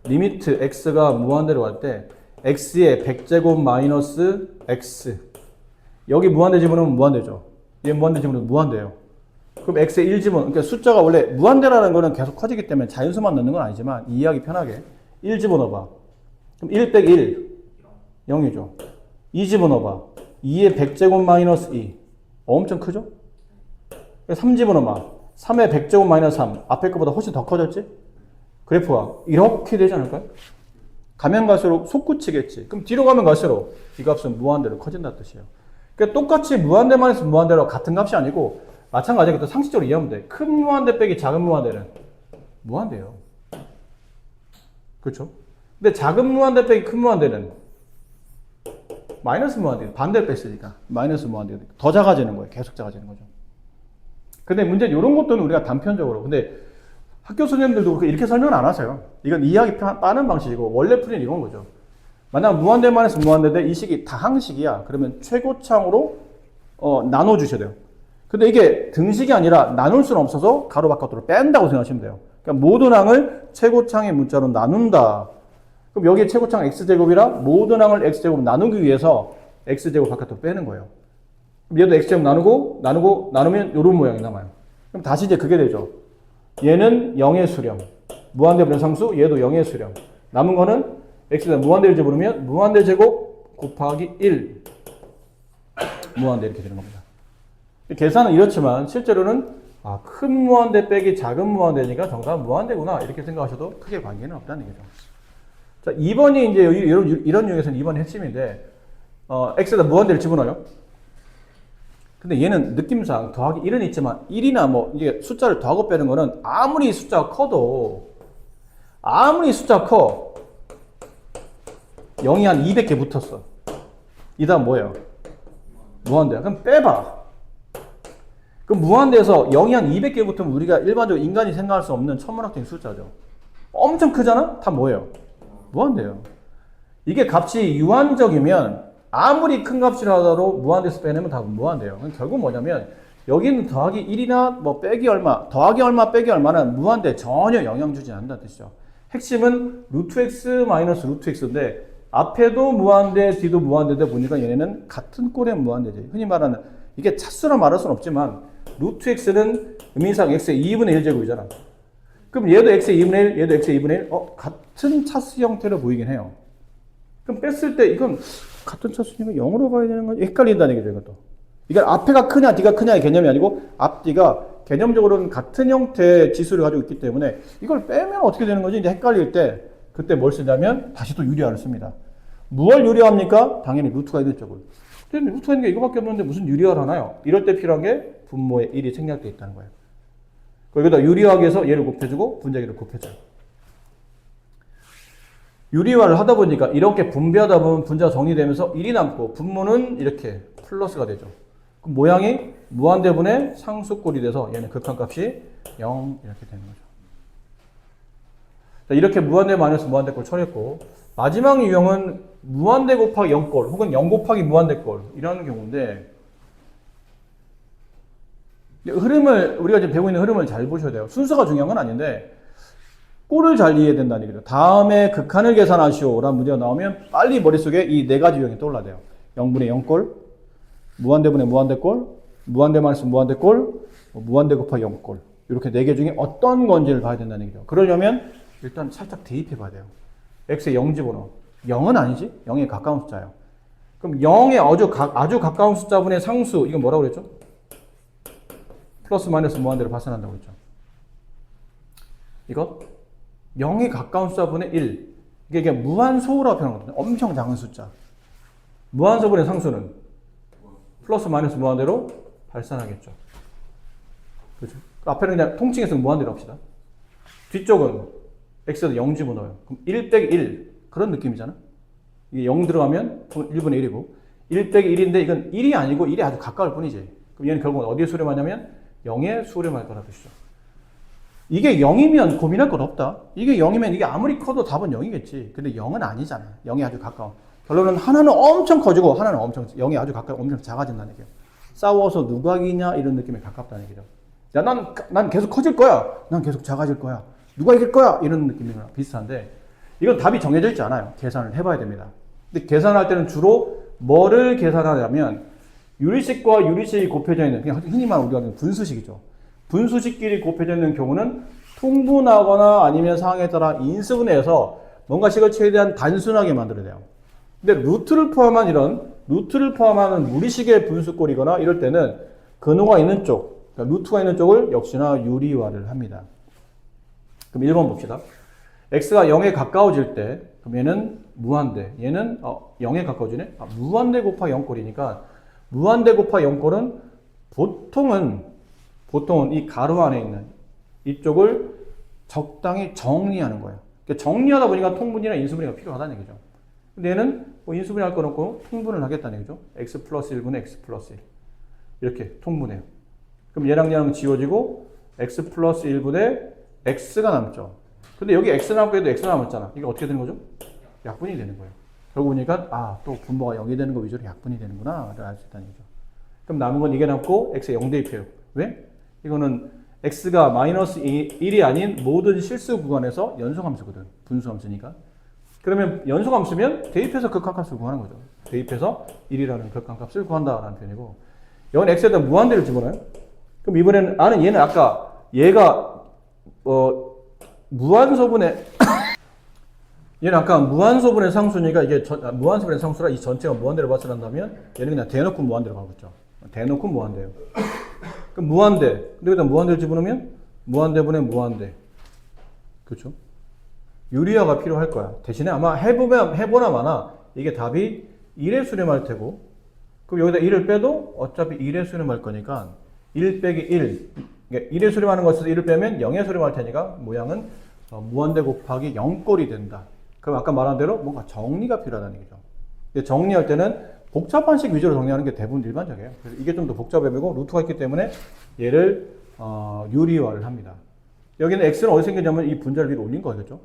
리미트 x가 무한대로 갈 때 x의 100제곱 마이너스 x 여기 무한대 집어넣으면 무한대죠. 얘 무한대 집어넣으면 무한대예요. 그럼 x의 1 집어넣으면 그러니까 숫자가 원래 무한대라는 거는 계속 커지기 때문에 자연수만 넣는 건 아니지만 이해하기 편하게 1 집어넣어봐. 그럼 1 빼기 1 0이죠. 2 집어넣어봐. 2의 100제곱 마이너스 2 엄청 크죠? 3 집어넣어봐. 3의 100제곱 마이너스 3 앞에 거보다 훨씬 더 커졌지? 그래프가 이렇게 되지 않을까요? 가면 갈수록 솟구치겠지. 그럼 뒤로 가면 갈수록 이 값은 무한대로 커진다는 뜻이에요. 그러니까 똑같이 무한대 마이너스 무한대로 같은 값이 아니고 마찬가지로 상식적으로 이해하면 돼. 큰 무한대 빼기 작은 무한대는 무한대예요. 그렇죠? 근데 작은 무한대 빼기 큰 무한대는 마이너스 무한대. 반대를 뺐으니까 마이너스 무한대. 더 작아지는 거예요. 계속 작아지는 거죠. 근데 문제는 이런 것들은 우리가 단편적으로 근데 학교 선생님들도 이렇게 설명을 안 하세요. 이건 이해하기 빠른 방식이고 원래 풀이는 이런 거죠. 만약 무한대 마이너스 무한대인데 이 식이 다항식이야. 그러면 최고창으로 나눠주셔야 돼요. 근데 이게 등식이 아니라 나눌 수는 없어서 가로 바깥으로 뺀다고 생각하시면 돼요. 그러니까 모든 항을 최고창의 문자로 나눈다. 그럼 여기에 최고창 x제곱이라 모든 항을 x제곱 나누기 위해서 x제곱 바깥으로 빼는 거예요. 그럼 얘도 x제곱 나누면 이런 모양이 남아요. 그럼 다시 이제 그게 되죠. 얘는 0의 수렴. 무한대분의 상수, 얘도 0의 수렴. 남은 거는 x에다 무한대를 집어넣으면 무한대 제곱 곱하기 1. 무한대 이렇게 되는 겁니다. 계산은 이렇지만 실제로는 큰 무한대 빼기 작은 무한대니까 정답은 무한대구나 이렇게 생각하셔도 크게 관계는 없다는 얘기죠. 자, 2번이 이제 이런 유형에서는 2번이 핵심인데 x에다 무한대를 집어넣어요. 근데 얘는 느낌상 더하기 1은 있지만 1이나 뭐 이게 숫자를 더하고 빼는 거는 아무리 숫자가 커도 커 0이 한 200개 붙었어. 이 다음 뭐예요? 무한대야. 그럼 빼봐. 그럼 무한대에서 0이 한 200개 붙으면 우리가 일반적으로 인간이 생각할 수 없는 천문학적인 숫자죠. 엄청 크잖아? 다 뭐예요? 무한대예요. 이게 값이 유한적이면 아무리 큰 값이라도 무한대에서 빼내면 다 무한대예요. 결국 뭐냐면 여기는 더하기 1이나 뭐 빼기 얼마, 더하기 얼마, 빼기 얼마는 무한대에 전혀 영향 주지 않는다는 뜻이죠. 핵심은 루트 x 마이너스 루트 x인데 앞에도 무한대, 뒤도 무한대인데 보니까 얘네는 같은 꼴의 무한대지. 흔히 말하는 이게 차수라 말할 수는 없지만 루트 x는 의미상 x의 2분의 1제곱이잖아. 그럼 얘도 x의 2분의 1, 얘도 x의 2분의 1. 같은 차수 형태로 보이긴 해요. 그럼 뺐을 때 이건 같은 차수니까 0으로 가야 되는 거지. 헷갈린다는 얘기죠, 이것도. 이건 앞에가 크냐, 뒤가 크냐의 개념이 아니고 앞뒤가 개념적으로는 같은 형태의 지수를 가지고 있기 때문에 이걸 빼면 어떻게 되는 거지? 이제 헷갈릴 때 그때 뭘 쓰냐면 다시 또 유리화를 씁니다. 무엇을 유리화합니까? 당연히 루트가 있는 쪽을. 근데 루트가 있는 게 이거밖에 없는데 무슨 유리화를 하나요? 이럴 때 필요한 게 분모에 1이 생략되어 있다는 거예요. 여기다 유리화하기 위해서 얘를 곱해주고 분자기를 곱해줘요. 유리화를 하다 보니까 이렇게 분배하다 보면 분자가 정리되면서 1이 남고 분모는 이렇게 플러스가 되죠. 그럼 모양이 무한대분의 상수꼴이 돼서 얘는 극한값이 0 이렇게 되는 거죠. 자, 이렇게 무한대 마이너스 무한대꼴 처리했고 마지막 유형은 무한대 곱하기 0꼴 혹은 0 곱하기 무한대꼴 이라는 경우인데 흐름을 우리가 지금 배우고 있는 흐름을 잘 보셔야 돼요. 순서가 중요한 건 아닌데 꼴을 잘 이해해야 된다는 얘기죠. 다음에 극한을 계산하시오 라는 문제가 나오면 빨리 머릿속에 이 네 가지 유형이 떠올라야 돼요. 0분의 0꼴, 무한대분의 무한대꼴, 무한대 마이너스 무한대꼴, 무한대 곱하기 0꼴 이렇게 네 개 중에 어떤 건지를 봐야 된다는 얘기죠. 그러려면 일단 살짝 대입해 봐야 돼요. x의 0 집어넣어. 0은 아니지? 0에 가까운 숫자예요. 그럼 0에 아주 가까운 숫자분의 상수 이건 뭐라고 그랬죠? 플러스 마이너스 무한대로 발산한다고 했죠. 이거 0에 가까운 숫자분의 1. 이게 무한소라고 표현하거든요. 엄청 작은 숫자. 무한소분의 상수는 플러스 마이너스 무한대로 발산하겠죠. 그렇죠? 앞에는 그냥 통칭해서 무한대로 합시다. 뒤쪽은 x에다 0 집어넣어요. 그럼 1 빼기 1 그런 느낌이잖아. 이게 0 들어가면 1분의 1이고 1 빼기 1인데 이건 1이 아니고 1에 아주 가까울 뿐이지. 그럼 얘는 결국은 어디에 수렴하냐면 0에 수렴할 거라 뜻이죠. 이게 0이면 고민할 건 없다. 이게 0이면 이게 아무리 커도 답은 0이겠지. 근데 0은 아니잖아. 0에 아주 가까운. 결론은 하나는 엄청 커지고 하나는 엄청 0에 아주 가까운 엄청 작아진다는 얘기예요. 싸워서 누가 이기냐 이런 느낌에 가깝다는 얘기죠. 야, 난 계속 커질 거야. 난 계속 작아질 거야. 누가 이길 거야? 이런 느낌이랑 비슷한데 이건 답이 정해져 있지 않아요. 계산을 해봐야 됩니다. 근데 계산할 때는 주로 뭐를 계산하냐면 유리식과 유리식이 곱해져 있는 그냥 흔히 말하는 우리가 하는 분수식이죠. 분수식끼리 곱해져 있는 경우는 통분하거나 아니면 상황에 따라 인수분해해서 뭔가 식을 최대한 단순하게 만들어야 돼요. 근데 루트를 포함하는 무리식의 분수꼴이거나 이럴 때는 근호가 있는 쪽, 그러니까 루트가 있는 쪽을 역시나 유리화를 합니다. 그럼 1번 봅시다. x가 0에 가까워질 때 그럼 얘는 무한대, 얘는 0에 가까워지네? 무한대 곱하기 0꼴이니까 무한대 곱하기 0꼴은 보통은 이 가로 안에 있는 이쪽을 적당히 정리하는 거예요. 그러니까 정리하다 보니까 통분이나 인수분해가 필요하다는 얘기죠. 근데 얘는 뭐 인수분해 할 거 없고 통분을 하겠다는 얘기죠. x 플러스 1분의 x 플러스 1 이렇게 통분해요. 그럼 얘랑 지워지고 x 플러스 1분의 x가 남죠. 근데 여기 x 남고 해도 x가 남았잖아. 이게 어떻게 되는 거죠? 약분이 되는 거예요. 결국 보니까 또 분모가 0이 되는 거 위주로 약분이 되는구나 알 수 있다는 얘기죠. 그럼 남은 건 이게 남고 x에 0 대입해요. 왜? 이거는 x가 마이너스 1이 아닌 모든 실수 구간에서 연소함수거든. 분수함수니까. 그러면 연소함수면 대입해서 극한값을 구하는 거죠. 대입해서 1이라는 극한값을 구한다라는 표현이고 여기는 x에다 무한대를 집어넣어요. 그럼 이번에는 얘는 아까 얘가 무한소분의 얘는 아까 무한소분의 상수니까 이게 무한소분의 상수라 이 전체가 무한대로 발산한다면 얘는 그냥 대놓고 무한대로 가고 있죠. 대놓고 무한대예요. 그럼 무한대. 근데 여기다 무한대를 집어넣으면 무한대분의 무한대. 그렇죠? 유리화가 필요할 거야. 대신에 아마 해보나 마나 이게 답이 1에 수렴할 테고 그럼 여기다 1을 빼도 어차피 1에 수렴할 거니까 1 빼기 1 그러니까 1에 수렴하는 것에서 1을 빼면 0에 수렴할 테니까 모양은 무한대 곱하기 0꼴이 된다. 그럼 아까 말한 대로 뭔가 정리가 필요하다는 얘기죠. 근데 정리할 때는 복잡한 식 위주로 정리하는 게 대부분 일반적이에요. 그래서 이게 좀 더 복잡해 보이고 루트가 있기 때문에 얘를 유리화를 합니다. 여기는 x는 어디 생겼냐면 이 분자를 위로 올린 거겠죠.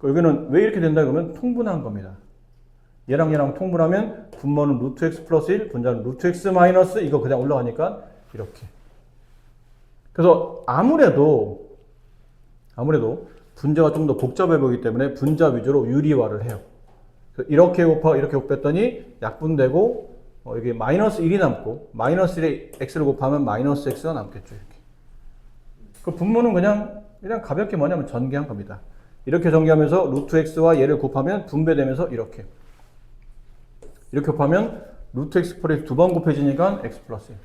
여기는 왜 이렇게 된다 그러면 통분한 겁니다. 얘랑 통분하면 분모는 루트 x 플러스 1, 분자는 루트 x 마이너스 이거 그냥 올라가니까 이렇게. 그래서 아무래도 분자가 좀 더 복잡해 보이기 때문에 분자 위주로 유리화를 해요. 이렇게 곱했더니 약분되고 여기 마이너스 1이 남고 마이너스 1에 x를 곱하면 마이너스 x가 남겠죠. 이렇게. 그 분모는 그냥 가볍게 뭐냐면 전개한 겁니다. 이렇게 전개하면서 루트 x와 얘를 곱하면 분배되면서 이렇게 곱하면 루트 x 플러스 2번 곱해지니까 x 플러스 1.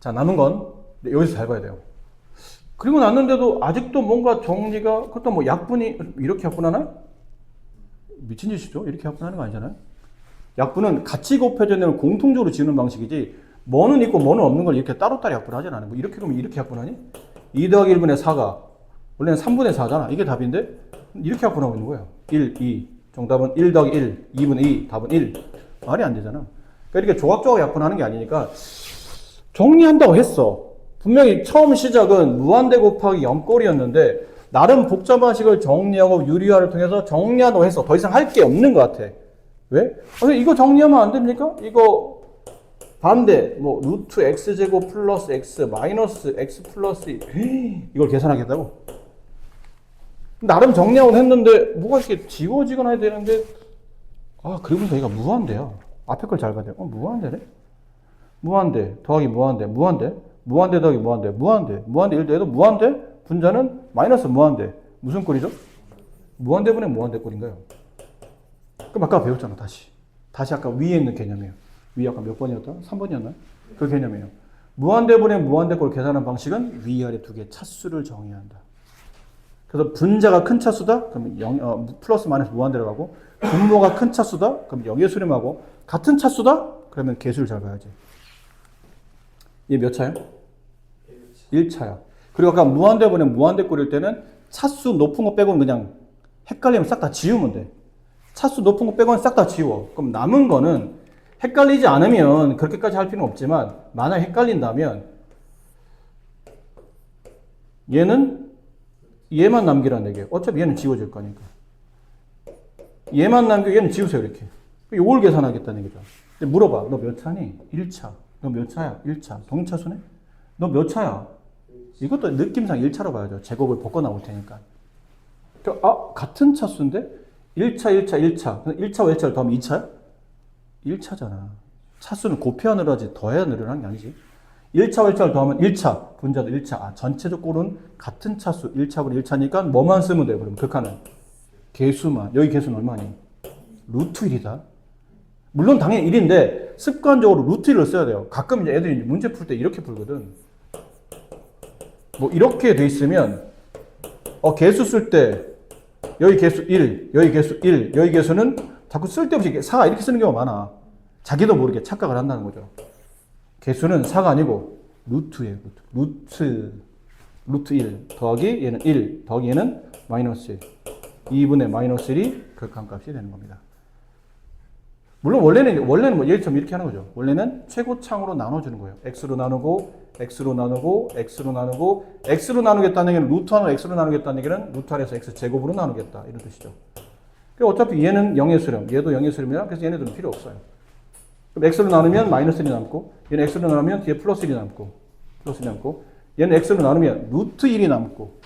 자, 남은 건 여기서 잘 봐야 돼요. 그리고 났는데도 아직도 뭔가 정리가 그것도 뭐 약분이 이렇게 약분하나? 미친 짓이죠. 이렇게 약분하는 거 아니잖아요. 약분은 같이 곱해져 있는 걸 공통적으로 지우는 방식이지 뭐는 있고 뭐는 없는 걸 이렇게 따로따로 약분하지 않아요. 뭐 이렇게 그러면 이렇게 약분하니? 2 더하기 1분의 4가 원래는 3분의 4잖아. 이게 답인데 이렇게 약분하고 있는 거예요. 1, 2. 정답은 1 더하기 1, 2분의 2, 답은 1. 말이 안 되잖아. 그러니까 이렇게 조각조각 약분하는 게 아니니까 정리한다고 했어. 분명히 처음 시작은 무한대 곱하기 0꼴이었는데 나름 복잡한 식을 정리하고 유리화를 통해서 정리한다고 했어. 더 이상 할 게 없는 것 같아. 왜? 이거 정리하면 안 됩니까? 이거 반대, 뭐 루트 x제곱 플러스 x 마이너스 x 플러스 2 이걸 계산하겠다고? 나름 정리하고 했는데 뭐가 이렇게 지워지거나 해야 되는데 그리고 보니까 얘가 무한대야. 앞에 걸 잘 봐야 돼. 무한대네? 무한대 더하기 무한대 무한대 무한대 더하기 무한대 무한대 무한대 1 더해도 무한대 분자는 마이너스 무한대 무슨 꼴이죠? 무한대분의 무한대 꼴인가요? 그럼 아까 배웠잖아. 다시 아까 위에 있는 개념이에요. 위에 아까 몇 번이었다? 3번이었나요? 그 개념이에요. 무한대분의 무한대 꼴 계산하는 방식은 위아래 두 개의 차수를 정의한다. 그래서 분자가 큰 차수다? 그러면 플러스 마이너스 무한대로 가고 분모가 큰 차수다? 그럼 0의 수렴하고 같은 차수다? 그러면 개수를 잘 봐야지. 얘 몇 차야? 1차야. 그리고 아까 무한대분의 무한대 꼴일 때는 차수 높은 거 빼고는 그냥 헷갈리면 싹 다 지우면 돼. 차수 높은 거 빼고는 싹 다 지워. 그럼 남은 거는 헷갈리지 않으면 그렇게까지 할 필요는 없지만 만약 헷갈린다면 얘만 남기라는 얘기예요. 어차피 얘는 지워질 거니까. 얘만 남기고 얘는 지우세요. 이렇게. 이걸 계산하겠다는 얘기죠. 근데 물어봐. 너 몇 차니? 1차. 너 몇 차야? 1차. 동차수네? 너 몇 차야? 이것도 느낌상 1차로 봐야죠. 제곱을 벗고 나올 테니까. 같은 차수인데? 1차, 1차. 1차와 1차를 더하면 2차야? 1차잖아. 차수는 곱해야 늘어나지 더해야 늘어나는 게 아니지. 1차와 1차를 더하면 1차. 분자도 1차. 전체적 꼴은 같은 차수. 1차분의 1차니까 뭐만 쓰면 돼요? 그럼 극한은? 개수만. 여기 개수는 얼마니? 루트 1이다. 물론 당연히 1인데 습관적으로 루트 1을 써야 돼요. 가끔 이제 애들이 문제 풀 때 이렇게 풀거든. 뭐 이렇게 돼 있으면 개수 쓸 때 여기 개수 1, 여기 개수 1, 여기 개수는 자꾸 쓸데없이 4 이렇게 쓰는 경우가 많아. 자기도 모르게 착각을 한다는 거죠. 개수는 4가 아니고 루트예요. 루트 1 더하기 얘는 1 더하기 얘는 마이너스 1. 2분의 마이너스 1이 극한값이 되는 겁니다. 물론 원래는 뭐 얘처럼 이렇게 하는 거죠. 원래는 최고창으로 나눠주는 거예요. x로 나누고 x로 나누고 x로 나누고 x로 나누겠다는 얘기는 루트 안으로 x로 나누겠다는 얘기는 루트 안에서 x 제곱으로 나누겠다 이런 뜻이죠. 어차피 얘는 0의 수렴, 얘도 0의 수렴이라 그래서 얘네들은 필요 없어요. 그럼 x로 나누면 마이너스 1이 남고 얘는 x로 나누면 뒤에 플러스 1이 남고 얘는 x로 나누면 루트 1이 남고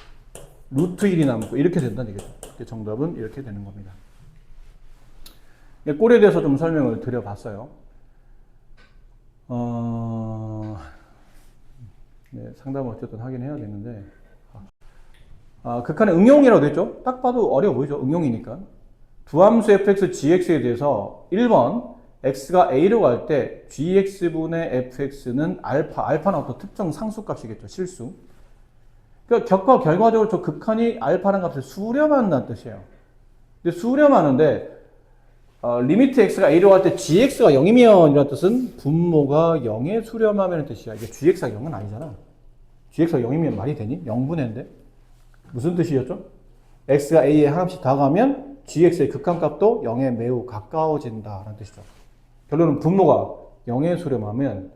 이렇게 된다는 얘기죠. 정답은 이렇게 되는 겁니다. 꼴에 대해서 좀 설명을 드려봤어요. 상담을 어쨌든 하긴 해야 되는데 극한의 응용이라고 됐죠? 딱 봐도 어려워 보이죠? 응용이니까. 두함수 fx, gx에 대해서 1번 x가 a로 갈 때 gx분의 fx는 알파는 어떤 특정 상수값이겠죠. 실수. 그러니까 결과적으로 저 극한이 알파라는 값을 수렴한다는 뜻이에요. 근데 수렴하는데 리미트 x가 a로 갈 때 gx가 0이면 이라는 뜻은 분모가 0에 수렴하면 뜻이야. 이게 gx가 0은 아니잖아. gx가 0이면 말이 되니? 0분의인데? 무슨 뜻이었죠? x가 a에 하나씩 다가가면 gx의 극한값도 0에 매우 가까워진다라는 뜻이죠. 결론은 분모가 0에 수렴하면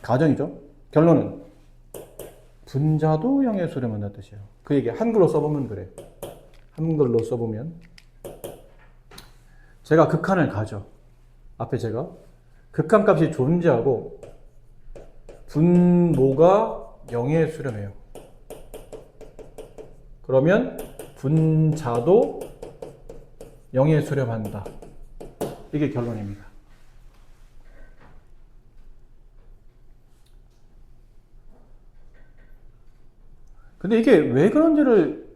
가정이죠. 결론은 분자도 0에 수렴한다는 뜻이에요. 그 얘기 한글로 써보면 그래. 한글로 써보면 제가 극한을 가죠. 앞에 제가 극한값이 존재하고 분모가 0에 수렴해요. 그러면 분자도 0에 수렴한다. 이게 결론입니다. 근데 이게 왜 그런지를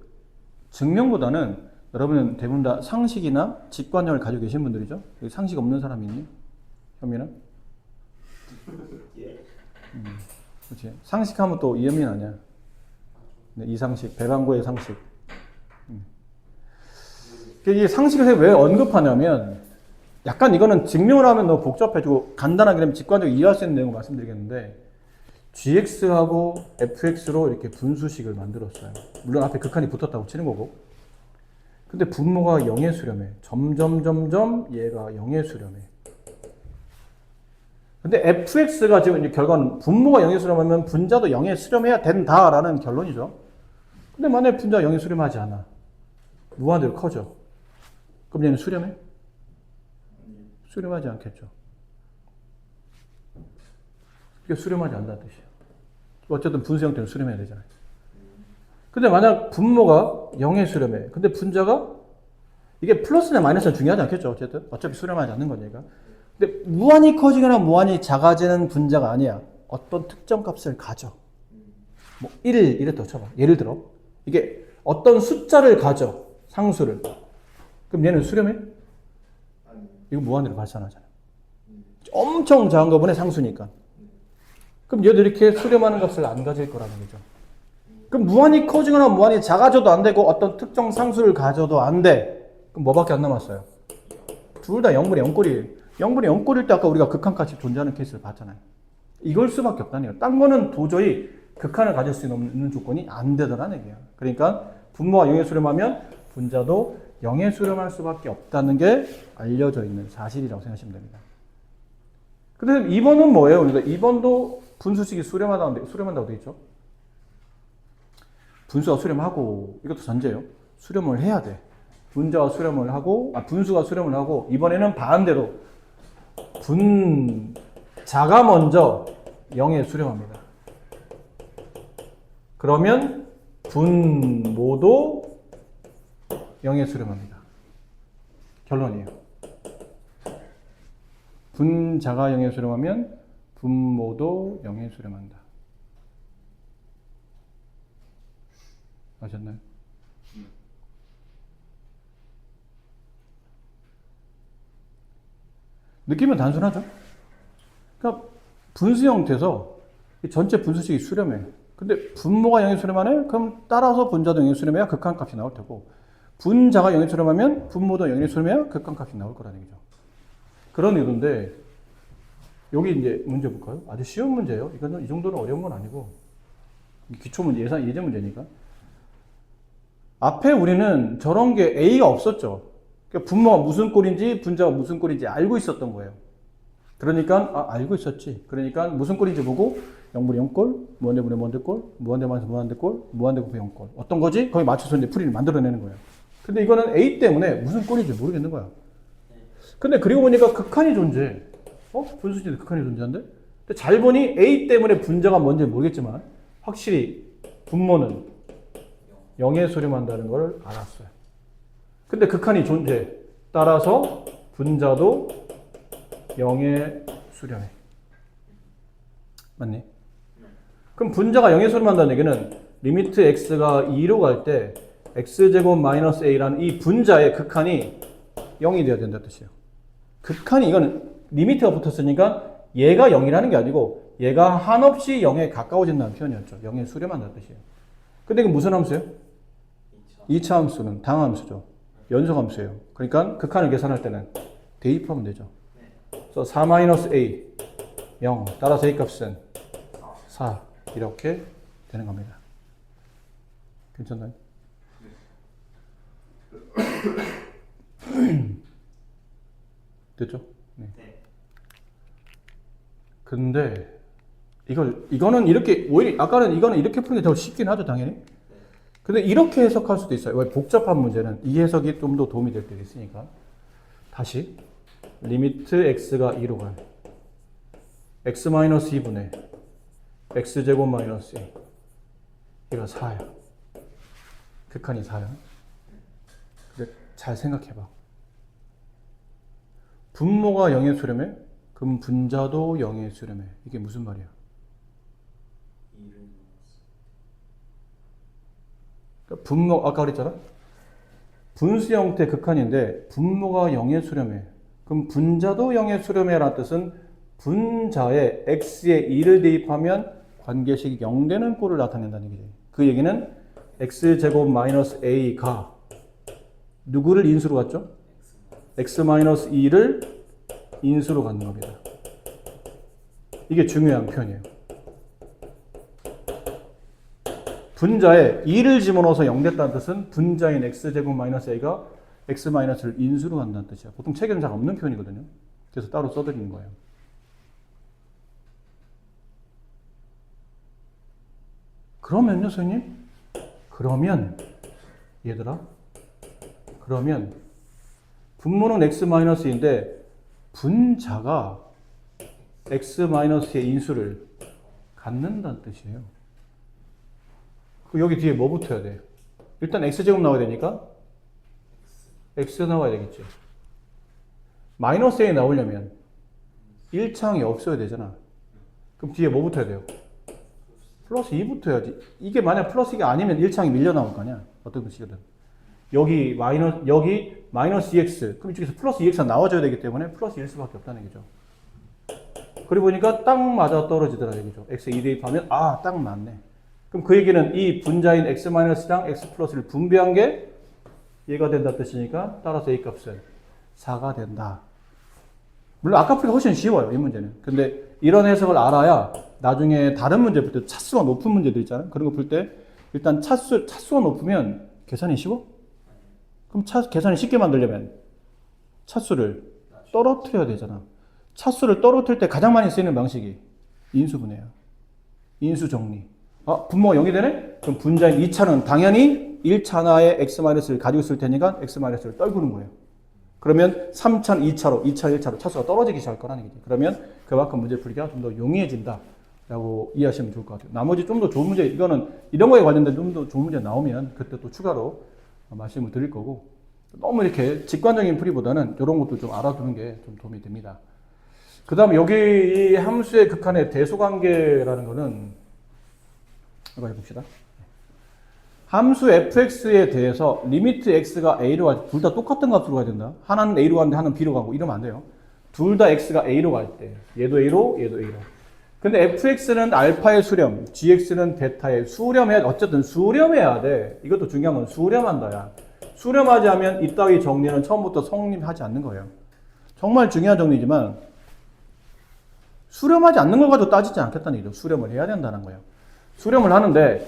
증명보다는 여러분은 대부분 다 상식이나 직관력을 가지고 계신 분들이죠. 여기 상식 없는 사람이 있니? 현민은? 그렇지. 상식하면 또 이현민 아니야. 이상식, 배방구의 상식. 이 상식을 왜 언급하냐면 약간 이거는 증명을 하면 너무 복잡해지고 간단하게 그러면 직관적으로 이해할 수 있는 내용을 말씀드리겠는데 gx하고 fx로 이렇게 분수식을 만들었어요. 물론 앞에 극한이 붙었다고 치는 거고. 근데 분모가 0에 수렴해. 점점 얘가 0에 수렴해. 근데 fx가 지금 이제 결과는 분모가 0에 수렴하면 분자도 0에 수렴해야 된다라는 결론이죠. 근데 만약에 분자가 0에 수렴하지 않아. 무한대로 커져. 그럼 얘는 수렴해? 수렴하지 않겠죠. 그게 수렴하지 않는다는 뜻이에요. 어쨌든 분수 형태는 수렴해야 되잖아요. 근데 만약 분모가 0에 수렴해. 근데 분자가 이게 플러스나 마이너스는 중요하지 않겠죠. 어쨌든 어차피 수렴하지 않는 거니까. 근데 무한히 커지거나 무한히 작아지는 분자가 아니야. 어떤 특정 값을 가져. 뭐 1, 이랬다 쳐봐. 예를 들어 이게 어떤 숫자를 가져. 상수를. 그럼 얘는 수렴해? 이거 무한대로 발산하잖아. 엄청 작은 거보네 상수니까. 그럼 얘도 이렇게 수렴하는 값을 안 가질 거라는 거죠. 그럼 무한히 커지거나 무한히 작아져도 안 되고 어떤 특정 상수를 가져도 안 돼. 그럼 뭐밖에 안 남았어요? 둘 다 0분의 0꼴이에요. 0분의 0꼴일 때 아까 우리가 극한값이 존재하는 케이스를 봤잖아요. 이걸 수밖에 없다는 얘기예요. 딴 거는 도저히 극한을 가질 수 있는 조건이 안 되더라는 얘기예요. 그러니까 분모가 0에 수렴하면 분자도 0에 수렴할 수밖에 없다는 게 알려져 있는 사실이라고 생각하시면 됩니다. 근데 2번은 뭐예요? 그러니까 2번도 분수식이 수렴한다고 되어 있죠. 분수가 수렴하고, 이것도 전제예요. 수렴을 해야 돼. 분수가 수렴을 하고, 이번에는 반대로 분자가 먼저 0에 수렴합니다. 그러면 분모도 0에 수렴합니다. 결론이에요. 분자가 0에 수렴하면 분모도 0에 수렴한다. 아셨나요? 느낌은 단순하죠? 그러니까 분수 형태에서 전체 분수식이 수렴해. 근데 분모가 0에 수렴하네? 그럼 따라서 분자도 0에 수렴해야 극한값이 나올 테고 분자가 0에 수렴하면 분모도 0에 수렴해야 극한값이 나올 거라는 얘기죠. 그런 의도인데 여기 이제 문제 볼까요? 아주 쉬운 문제예요. 이거는 이 정도는 어려운 건 아니고 기초 문제, 예제 문제니까. 앞에 우리는 저런 게 A가 없었죠. 그러니까 분모가 무슨 꼴인지 분자가 무슨 꼴인지 알고 있었던 거예요. 그러니까 알고 있었지. 그러니까 무슨 꼴인지 보고 0분의 0꼴, 무한대분의 무한대꼴, 무한대만에서 무한대꼴, 무한대곱의 0꼴. 어떤 거지? 거기 맞춰서 이제 풀이를 만들어내는 거예요. 근데 이거는 A 때문에 무슨 꼴인지 모르겠는 거야. 근데 그리고 보니까 극한이 존재해. 분수식도 극한이 존재한데? 근데 잘 보니 A 때문에 분자가 뭔지 모르겠지만 확실히 분모는 0에 수렴한다는 걸 알았어요. 근데 극한이 존재해. 따라서 분자도 0에 수렴해. 맞니? 그럼 분자가 0에 수렴한다는 얘기는 리미트 x가 2로 갈 때 x제곱 마이너스 a라는 이 분자의 극한이 0이 되어야 된다는 뜻이에요. 극한이 이거는 리미트가 붙었으니까 얘가 0이라는 게 아니고 얘가 한없이 0에 가까워진다는 표현이었죠. 0에 수렴한다는 뜻이에요. 근데 이건 무슨 함수예요? 2차 함수는 당함수죠. 연속함수예요. 그러니까 극한을 계산할 때는 대입하면 되죠. 그래서 4-a 0 따라서 a 값은 4 이렇게 되는 겁니다. 괜찮나요? 됐죠? 네. 근데 이거는 이렇게 오히려 아까는 이거는 이렇게 푸는 게 더 쉽긴 하죠, 당연히. 근데 이렇게 해석할 수도 있어요. 왜 복잡한 문제는 이 해석이 좀 더 도움이 될 때가 있으니까. 다시 리미트 x가 2로 가요. x-2분의 x제곱 마이너스 2. 이거 4야. 극한이 4야. 근데 잘 생각해봐. 분모가 0에 수렴해? 그럼 분자도 0에 수렴해. 이게 무슨 말이야? 그러니까 분모, 아까 그랬잖아? 분수 형태 극한인데 분모가 0에 수렴해. 그럼 분자도 0에 수렴해 라는 뜻은 분자에 x에 2를 대입하면 관계식이 0 되는 꼴을 나타낸다는 얘기죠. 그 얘기는 x제곱 마이너스 a가 누구를 인수로 갔죠? x-2를 인수로 갖는 겁니다. 이게 중요한 표현이에요. 분자에 2를 집어넣어서 0 됐다는 뜻은 분자인 x제곱 마이너스 a가 x-를 인수로 갖는다는 뜻이야. 보통 책에는 잘 없는 표현이거든요. 그래서 따로 써드리는 거예요. 그러면요, 선생님? 그러면 얘들아, 그러면 분모는 x-인데 분자가 x-의 인수를 갖는다는 뜻이에요. 여기 뒤에 뭐 붙어야 돼? 일단 x제곱 나와야 되니까 x 나와야 되겠죠. 마이너스 a 나오려면 1창이 없어야 되잖아. 그럼 뒤에 뭐 붙어야 돼요? 플러스 2 붙어야지. 이게 만약 플러스 2가 아니면 1창이 밀려 나올 거 아니야. 어떤 뜻이거든. 여기 마이너스 2x. 그럼 이쪽에서 플러스 2x가 나와줘야 되기 때문에 플러스 1 수밖에 없다는 얘기죠. 그리고 보니까 딱 맞아 떨어지더라 얘기죠. x에 2 대입하면 딱 맞네. 그럼 그 얘기는 이 분자인 x-랑 x+를 분배한 게 얘가 된다 뜻이니까 따라서 a 값은 4가 된다. 물론 아까 풀기가 훨씬 쉬워요. 이 문제는. 근데 이런 해석을 알아야 나중에 다른 문제 풀 때 차수가 높은 문제들 있잖아요. 그런 거 풀 때 일단 차수가 높으면 계산이 쉬워? 그럼 계산이 쉽게 만들려면 차수를 떨어뜨려야 되잖아. 차수를 떨어뜨릴 때 가장 많이 쓰이는 방식이 인수분해야. 인수정리. 분모가 0이 되네? 그럼 분자인 2차는 당연히 1차 하나의 x-를 가지고 있을 테니까 x-를 떨구는 거예요. 그러면 3차는 2차로, 2차 1차로 차수가 떨어지기 시작할 거라는 얘기죠. 그러면 그만큼 문제 풀기가 좀 더 용이해진다 라고 이해하시면 좋을 것 같아요. 나머지 좀 더 좋은 문제, 이거는 이런 거에 관련된 좀 더 좋은 문제 나오면 그때 또 추가로 말씀을 드릴 거고, 너무 이렇게 직관적인 풀이보다는 이런 것도 좀 알아두는 게 좀 도움이 됩니다. 그 다음에 여기 이 함수의 극한의 대소관계라는 거는 이거 해봅시다. 함수 fx에 대해서 리미트 x가 a로 갈 때 둘 다 똑같은 값으로 가야 된다. 하나는 a로 가는데 하나는 b로 가고 이러면 안 돼요. 둘 다 x가 a로 갈 때 얘도 a로 얘도 a로. 근데 fx는 알파의 수렴, gx는 베타의 수렴해야, 어쨌든 수렴해야 돼. 이것도 중요한 건 수렴한다야. 수렴하지 않으면 이따위 정리는 처음부터 성립하지 않는 거예요. 정말 중요한 정리지만 수렴하지 않는 걸 가지고 따지지 않겠다는 얘기죠. 수렴을 해야 된다는 거예요. 수렴을 하는데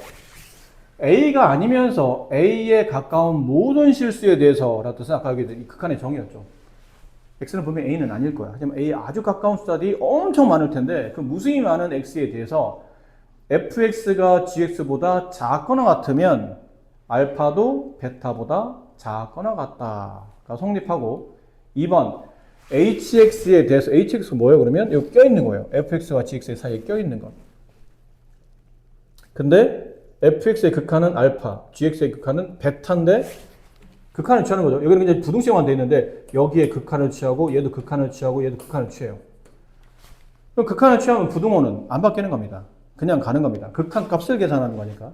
A가 아니면서 A에 가까운 모든 실수에 대해서라는 뜻은 아까 여기 극한의 정의였죠. X는 분명히 A는 아닐 거야. 하지만 A에 아주 가까운 숫자들이 엄청 많을 텐데 그 무수히 많은 X에 대해서 fx가 gx보다 작거나 같으면 알파도 베타보다 작거나 같다가 성립하고, 2번 hx에 대해서 hx가 뭐예요? 그러면 여기 껴있는 거예요. fx와 gx 사이에 껴있는 것. 근데 fx의 극한은 알파, gx의 극한은 베타인데 극한을 취하는 거죠. 여기는 그냥 부등식만 돼 있는데 여기에 극한을 취하고 얘도 극한을 취하고 얘도 극한을 취해요. 그럼 극한을 취하면 부등호는 안 바뀌는 겁니다. 그냥 가는 겁니다. 극한 값을 계산하는 거니까.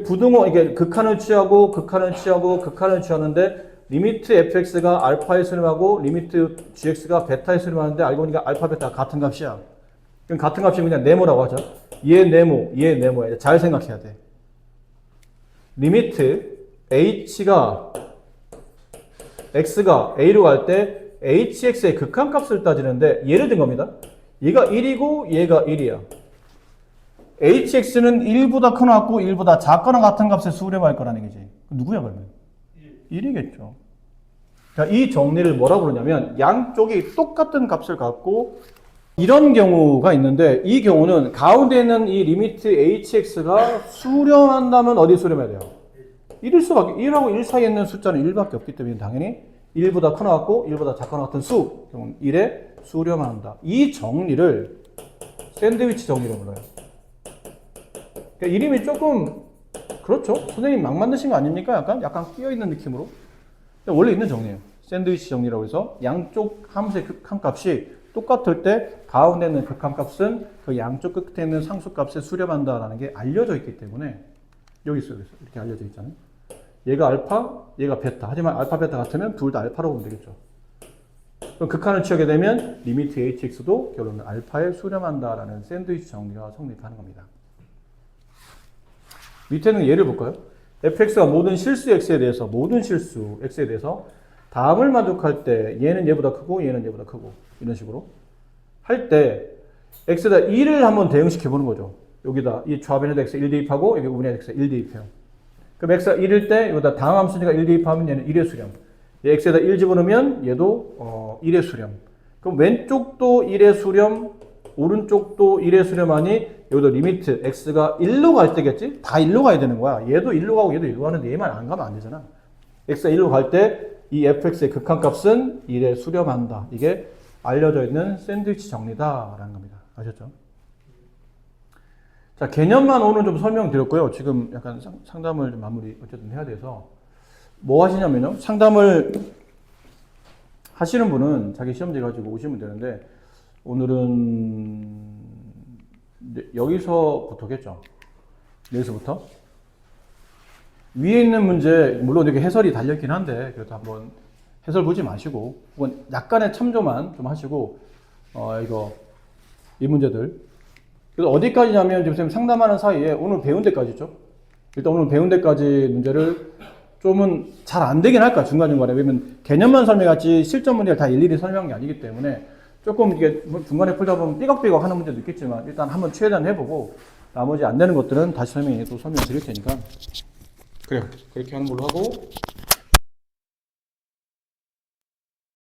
부등호, 이게 극한을 취하고 극한을 취하고 극한을 취하는데 리미트 fx가 알파에 수렴하고 리미트 gx가 베타에 수렴하는데 알고 보니까 알파, 베타가 같은 값이야. 그럼 같은 값이면 그냥 네모라고 하죠. 얘 네모, 얘 네모야. 잘 생각해야 돼. 리미트 h가 x가 a로 갈 때 hx의 극한값을 따지는데 예를 든 겁니다. 얘가 1이고 얘가 1이야. hx는 1보다 커나고 1보다 작거나 같은 값에 수렴할 거라는 얘기지. 누구야 그러면? 1이겠죠. 자, 이 정리를 뭐라고 그러냐면 양쪽이 똑같은 값을 갖고 이런 경우가 있는데, 이 경우는 가운데 있는 이 리미트 hx가 수렴한다면 어디 수렴해야 돼요? 1하고 1 사이에 있는 숫자는 1밖에 없기 때문에 당연히 1보다 커나고 1보다 작거나 같은 수, 1에 수렴한다. 이 정리를 샌드위치 정리라고 불러요. 그러니까 이름이 조금 그렇죠? 선생님 막 만드신 거 아닙니까? 약간 끼어있는 느낌으로. 원래 있는 정리예요. 샌드위치 정리라고 해서 양쪽 함수의 극한값이 똑같을 때 가운데 있는 극한값은 그 양쪽 끝에 있는 상수값에 수렴한다라는 게 알려져 있기 때문에 여기 있어요. 이렇게 알려져 있잖아요. 얘가 알파, 얘가 베타. 하지만 알파, 베타 같으면 둘 다 알파라고 보면 되겠죠. 그럼 극한을 취하게 되면 리미트 hx도 결론은 알파에 수렴한다라는 샌드위치 정리가 성립하는 겁니다. 밑에는 예를 볼까요? fx가 모든 실수 x에 대해서 다음을 만족할 때 얘는 얘보다 크고 얘는 얘보다 크고 이런 식으로 할 때 x에다 1을 한번 대응시켜 보는 거죠. 여기다 이 좌변에다 x 1 대입하고 여기 우변에 x 1 대입해요. 그럼 x가 1일 때 여기다 다항함수니까 1 대입하면 얘는 1의 수렴. x에다 1 집어넣으면 얘도 1의 수렴. 그럼 왼쪽도 1의 수렴, 오른쪽도 1의 수렴하니 여기도 리미트 x가 1로 갈 때겠지? 다 1로 가야 되는 거야. 얘도 1로 가고 얘도 1로 가는데 얘만 안 가면 안 되잖아. x가 1로 갈 때 이 fx의 극한값은 1에 수렴한다. 이게 알려져 있는 샌드위치 정리다라는 겁니다. 아셨죠? 자, 개념만 오늘 좀 설명드렸고요. 지금 약간 상담을 좀 마무리 어쨌든 해야 돼서 뭐 하시냐면요. 상담을 하시는 분은 자기 시험지 가지고 오시면 되는데 오늘은 여기서부터겠죠. 여기서부터 위에 있는 문제 물론 이렇게 해설이 달려있긴 한데 그래도 한번 해설 보지 마시고 혹은 약간의 참조만 좀 하시고 이거 이 문제들 그래서 어디까지냐면 지금 선생님 상담하는 사이에 오늘 배운 데까지죠. 일단 오늘 배운 데까지 문제를 좀은 잘 안 되긴 할까 중간중간에 왜냐면 개념만 설명하지 실전 문제를 다 일일이 설명한 게 아니기 때문에 조금 이게 중간에 풀다 보면 삐걱삐걱 하는 문제도 있겠지만 일단 한번 최대한 해보고 나머지 안 되는 것들은 다시 설명 드릴 테니까 그래요. 그렇게 하는 걸로 하고